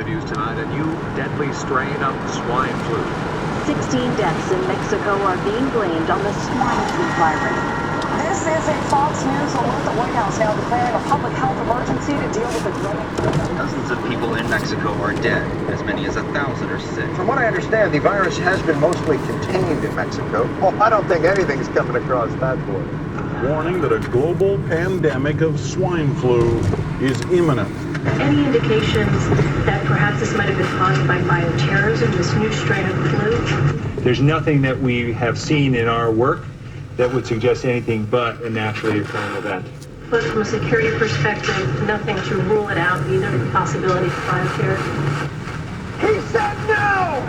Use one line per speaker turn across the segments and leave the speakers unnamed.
news tonight, a new deadly strain of swine flu.
16 deaths in Mexico are being blamed on the swine flu virus.
This is a Fox News alert. The White House now declaring a public health emergency to deal with the growing...
Dozens of people in Mexico are dead. As many as 1,000 are sick.
From what I understand, the virus has been mostly contained in Mexico. Well, I don't think anything's coming across that border.
Warning that a global pandemic of swine flu is imminent.
Any indications that perhaps this might have been caused by bioterrorism, this new strain of flu?
There's nothing that we have seen in our work that would suggest anything but a naturally occurring event.
But from a security perspective, nothing to rule it out, either the possibility of bioterrorism.
He said no!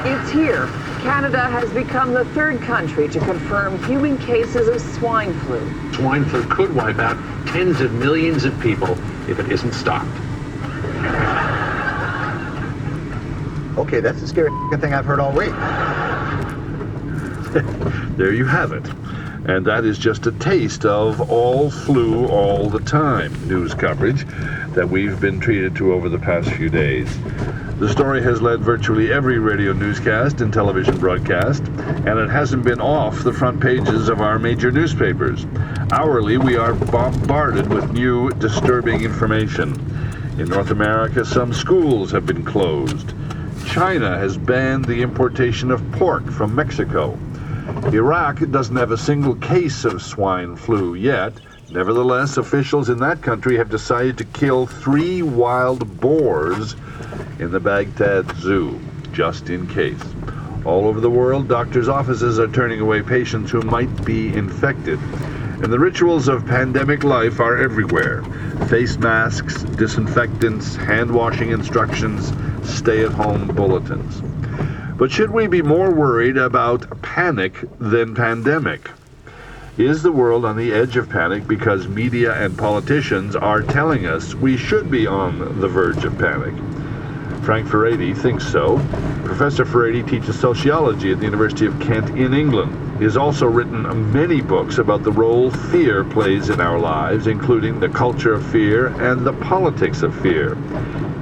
It's here. Canada has become the third country to confirm human cases of swine flu.
Swine flu could wipe out tens of millions of people if it isn't stopped.
Okay, that's the scary thing I've heard all week.
There you have it. And that is just a taste of all flu all the time news coverage that we've been treated to over the past few days. The story has led virtually every radio newscast and television broadcast, and it hasn't been off the front pages of our major newspapers. Hourly, we are bombarded with new, disturbing information. In North America, some schools have been closed. China has banned the importation of pork from Mexico. Iraq doesn't have a single case of swine flu yet. Nevertheless, officials in that country have decided to kill 3 wild boars in the Baghdad Zoo, just in case. All over the world, doctors' offices are turning away patients who might be infected. And the rituals of pandemic life are everywhere. Face masks, disinfectants, hand-washing instructions, stay-at-home bulletins. But should we be more worried about panic than pandemic? Is the world on the edge of panic because media and politicians are telling us we should be on the verge of panic? Frank Furedi thinks so. Professor Furedi teaches sociology at the University of Kent in England. He has also written many books about the role fear plays in our lives, including The Culture of Fear and The Politics of Fear.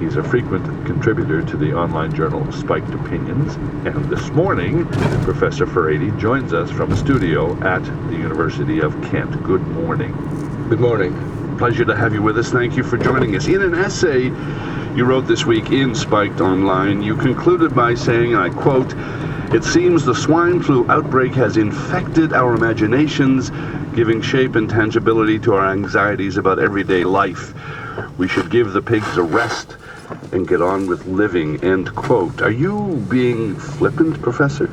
He's a frequent contributor to the online journal Spiked Opinions. And this morning, Professor Furedi joins us from a studio at the University of Kent. Good morning.
Good morning.
Pleasure to have you with us. Thank you for joining us. In an essay you wrote this week in Spiked Online, you concluded by saying, and I quote, "It seems the swine flu outbreak has infected our imaginations, giving shape and tangibility to our anxieties about everyday life. We should give the pigs a rest and get on with living," end quote. Are you being flippant, Professor?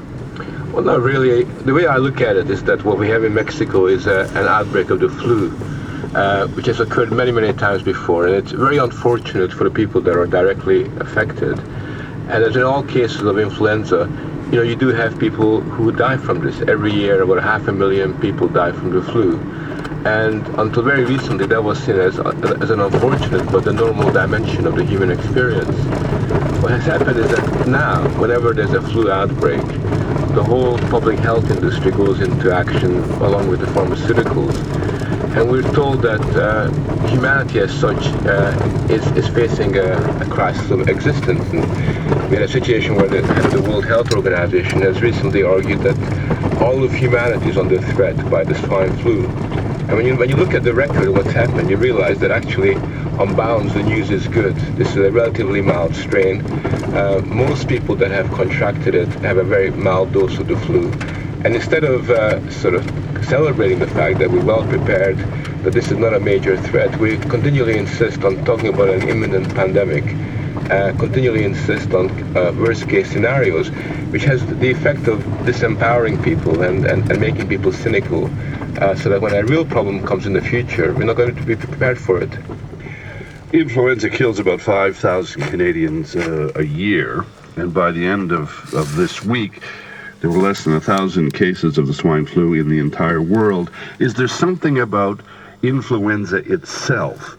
Well, not really. The way I look at it is that what we have in Mexico is an outbreak of the flu, which has occurred many, many times before, and it's very unfortunate for the people that are directly affected. And as in all cases of influenza, you do have people who die from this. Every year, about 500,000 people die from the flu. And until very recently, that was seen as an unfortunate but the normal dimension of the human experience. What has happened is that now, whenever there's a flu outbreak, the whole public health industry goes into action along with the pharmaceuticals. And we're told that humanity as such is facing a crisis of existence. And we had a situation where the head of the World Health Organization has recently argued that all of humanity is under threat by the swine flu. And when you look at the record of what's happened, you realize that actually, on balance, the news is good. This is a relatively mild strain. Most people that have contracted it have a very mild dose of the flu. And instead of sort of celebrating the fact that we're well prepared, that this is not a major threat, we continually insist on talking about an imminent pandemic, continually insist on worst-case scenarios, which has the effect of disempowering people and making people cynical, so that when a real problem comes in the future, we're not going to be prepared for it.
Influenza kills about 5,000 Canadians a year, and by the end of this week, there were less than 1,000 cases of the swine flu in the entire world. Is there something about influenza itself,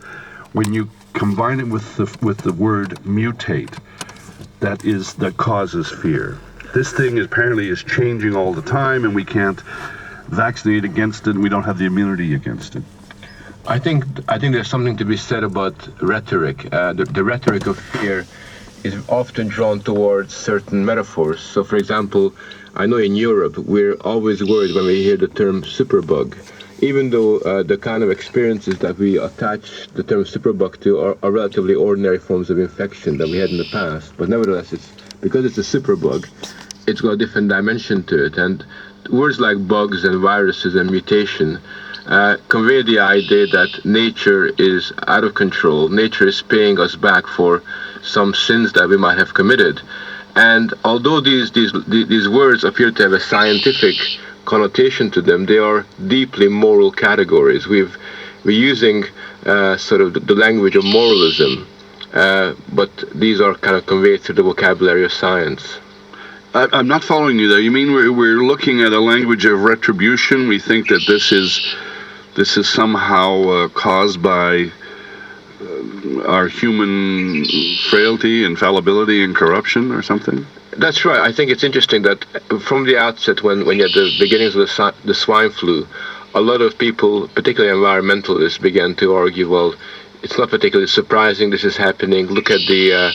when you combine it with the word mutate, that causes fear? This thing apparently is changing all the time, and we can't vaccinate against it, and we don't have the immunity against it.
I think there's something to be said about rhetoric. The rhetoric of fear is often drawn towards certain metaphors. So, for example, I know in Europe we're always worried when we hear the term superbug, even though the kind of experiences that we attach the term superbug to are relatively ordinary forms of infection that we had in the past. But nevertheless, because it's a superbug, it's got a different dimension to it. And words like bugs and viruses and mutation convey the idea that nature is out of control. Nature is paying us back for some sins that we might have committed. And although these words appear to have a scientific connotation to them, they are deeply moral categories. We're using sort of the language of moralism, but these are kind of conveyed through the vocabulary of science.
I'm not following you there. You mean we're looking at a language of retribution? We think that this is somehow caused by our human frailty and fallibility and corruption or something?
That's right. I think it's interesting that from the outset, when you had the beginnings of the swine flu, a lot of people, particularly environmentalists, began to argue, well, it's not particularly surprising this is happening. Look at the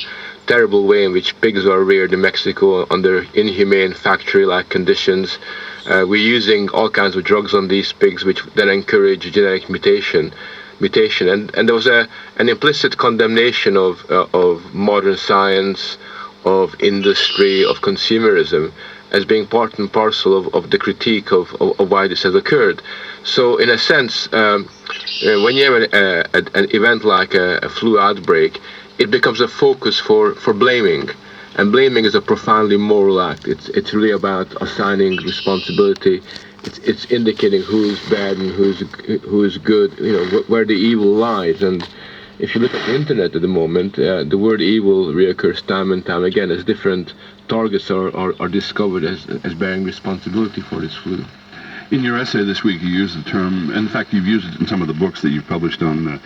terrible way in which pigs are reared in Mexico under inhumane factory-like conditions. We're using all kinds of drugs on these pigs, which then encourage genetic mutation, and there was an implicit condemnation of modern science, of industry, of consumerism, as being part and parcel of the critique of why this has occurred. So, in a sense, when you have an event like a flu outbreak, it becomes a focus for blaming. And blaming is a profoundly moral act. It's really about assigning responsibility. It's indicating who's bad and who's good, where the evil lies. And if you look at the internet at the moment, the word evil reoccurs time and time again as different targets are discovered as bearing responsibility for this flu.
In your essay this week, you used the term, in fact, you've used it in some of the books that you've published on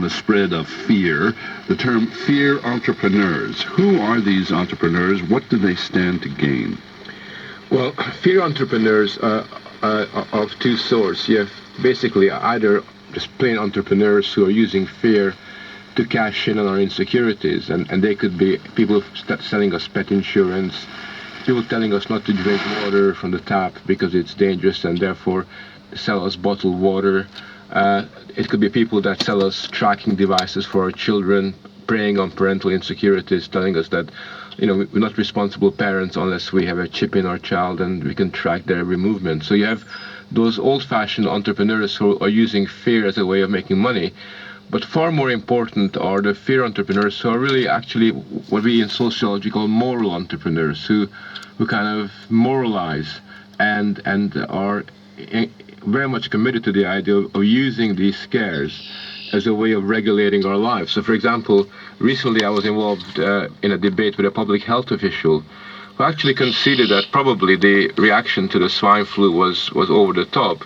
the spread of fear, the term fear entrepreneurs. Who are these entrepreneurs? What do they stand to gain?
Well, fear entrepreneurs are of two sorts. You have basically either just plain entrepreneurs who are using fear to cash in on our insecurities, and they could be people selling us pet insurance, people telling us not to drink water from the tap because it's dangerous and therefore sell us bottled water. It could be people that sell us tracking devices for our children, preying on parental insecurities, telling us that we're not responsible parents unless we have a chip in our child and we can track their every movement. So you have those old-fashioned entrepreneurs who are using fear as a way of making money. But far more important are the fear entrepreneurs who are really actually what we in sociology call moral entrepreneurs, who kind of moralize and are very much committed to the idea of using these scares as a way of regulating our lives. So, for example, recently I was involved in a debate with a public health official who actually conceded that probably the reaction to the swine flu was over the top,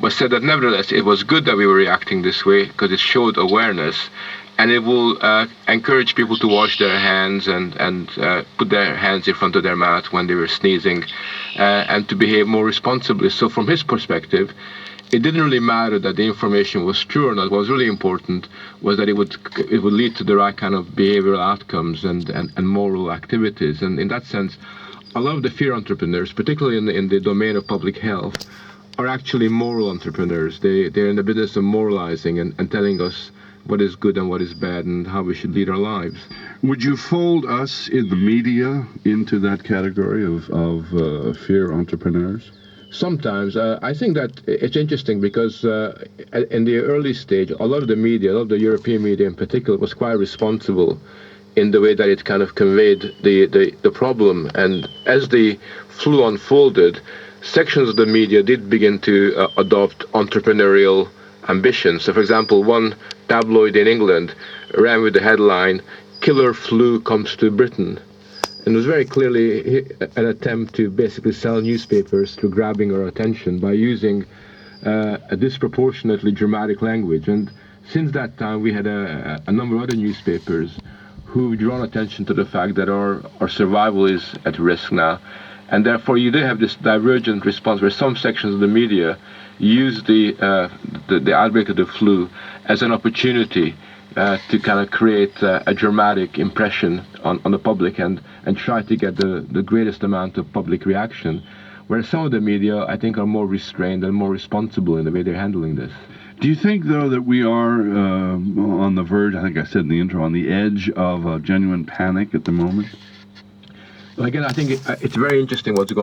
but said that nevertheless it was good that we were reacting this way because it showed awareness, and it will encourage people to wash their hands and put their hands in front of their mouth when they were sneezing, and to behave more responsibly. So from his perspective, it didn't really matter that the information was true or not. What was really important was that it would lead to the right kind of behavioral outcomes and moral activities. And in that sense, a lot of the fear entrepreneurs, particularly in the domain of public health, are actually moral entrepreneurs. They're in the business of moralizing and telling us what is good and what is bad and how we should lead our lives.
Would you fold us in the media into that category of fear entrepreneurs?
Sometimes. I think that it's interesting because in the early stage, a lot of the media, a lot of the European media in particular, was quite responsible in the way that it kind of conveyed the problem. And as the flu unfolded, sections of the media did begin to adopt entrepreneurial ambitions. So, for example, one tabloid in England ran with the headline, "Killer Flu Comes to Britain." And it was very clearly an attempt to basically sell newspapers through grabbing our attention by using a disproportionately dramatic language. And since that time, we had a number of other newspapers who've drawn attention to the fact that our survival is at risk now. And therefore, you do have this divergent response where some sections of the media used the outbreak of the flu as an opportunity to kind of create a dramatic impression on the public and try to get the greatest amount of public reaction, whereas some of the media, I think, are more restrained and more responsible in the way they're handling this.
Do you think, though, that we are on the verge, I think I said in the intro, on the edge of a genuine panic at the moment?
Well, again, I think it's very interesting what's going on.